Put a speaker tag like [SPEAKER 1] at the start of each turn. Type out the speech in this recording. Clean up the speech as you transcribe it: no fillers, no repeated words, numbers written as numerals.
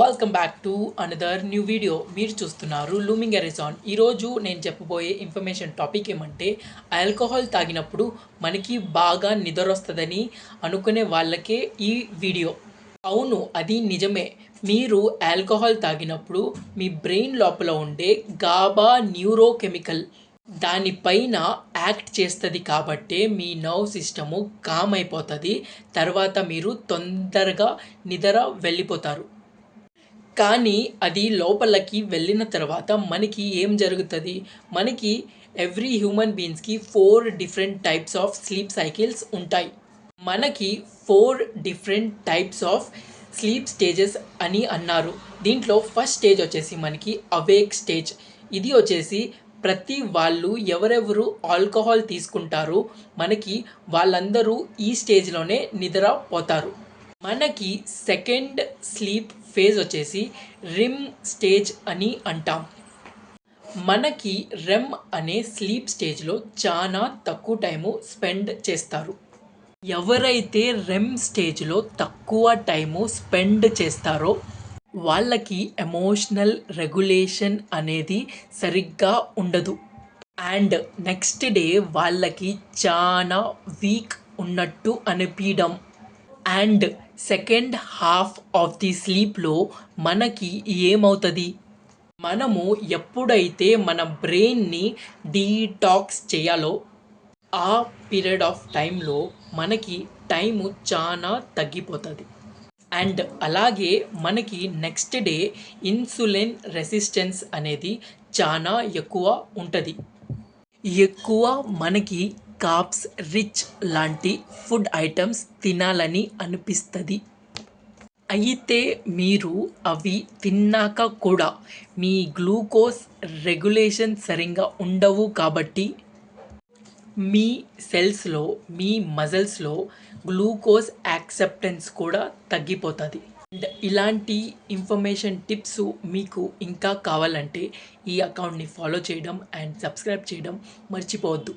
[SPEAKER 1] Welcome back to another new video. మీరు చూస్తున్నారు looming ఎరిజాన్. ఈరోజు నేను చెప్పబోయే ఇన్ఫర్మేషన్ టాపిక్ ఏమంటే, ఆల్కహాల్ తాగినప్పుడు మనకి బాగా నిద్ర వస్తుందని అనుకునే వాళ్ళకే ఈ వీడియో. అవును, అది నిజమే. మీరు ఆల్కహాల్ తాగినప్పుడు మీ బ్రెయిన్ లోపల ఉండే గాబా న్యూరోకెమికల్ దానిపైన యాక్ట్ చేస్తుంది కాబట్టే మీ నర్వ్ సిస్టము కామ్ అయిపోతుంది. తర్వాత మీరు తొందరగా నిద్ర వెళ్ళిపోతారు. కానీ అది లోపలికి వెళ్ళిన తర్వాత మనకి ఏం జరుగుతుంది? మనకి ఎవ్రీ హ్యూమన్ బీయింగ్స్కి 4 different types of sleep cycles ఉంటాయి. మనకి 4 different types of sleep stages అని అన్నారు. దీంట్లో ఫస్ట్ స్టేజ్ వచ్చేసి మనకి అవేక్ స్టేజ్. ఇది వచ్చేసి ప్రతి వాళ్ళు ఎవరెవరు ఆల్కహాల్ తీసుకుంటారో మనకి వాళ్ళందరూ ఈ స్టేజ్లోనే నిద్రపోతారు. మనకి సెకండ్ స్లీప్ ఫేజ్ వచ్చేసి రిమ్ స్టేజ్ అని అంటాం. మనకి రెమ్ అనే స్లీప్ స్టేజ్లో చాలా తక్కువ టైము స్పెండ్ చేస్తారు. ఎవరైతే రెమ్ స్టేజ్లో తక్కువ టైము స్పెండ్ చేస్తారో వాళ్ళకి ఎమోషనల్ రెగ్యులేషన్ అనేది సరిగ్గా ఉండదు. అండ్ నెక్స్ట్ డే వాళ్ళకి చాలా వీక్ ఉన్నట్టు అనిపించడం. And second half of the స్లీప్లో మనకి ఏమవుతుంది? మనము ఎప్పుడైతే మన బ్రెయిన్ని డీటాక్స్ చేయాలో ఆ పీరియడ్ ఆఫ్ టైంలో మనకి టైము చాలా తగ్గిపోతుంది. అండ్ అలాగే మనకి నెక్స్ట్ డే ఇన్సులిన్ రెసిస్టెన్స్ అనేది చాలా ఎక్కువ ఉంటుంది. ఎక్కువ మనకి కార్బ్స్ రిచ్ లాంటి ఫుడ్ ఐటమ్స్ తినాలని అనిపిస్తుంది. అయితే మీరు అవి తిన్నాక కూడా మీ గ్లూకోజ్ రెగ్యులేషన్ సరిగ్గా ఉండవు కాబట్టి మీ సెల్స్లో మీ మజిల్స్లో గ్లూకోజ్ యాక్సెప్టెన్స్ కూడా తగ్గిపోతుంది. అండ్ ఇలాంటి ఇన్ఫర్మేషన్ టిప్స్ మీకు ఇంకా కావాలంటే ఈ అకౌంట్ని ఫాలో చేయడం అండ్ సబ్స్క్రైబ్ చేయడం మర్చిపోవద్దు.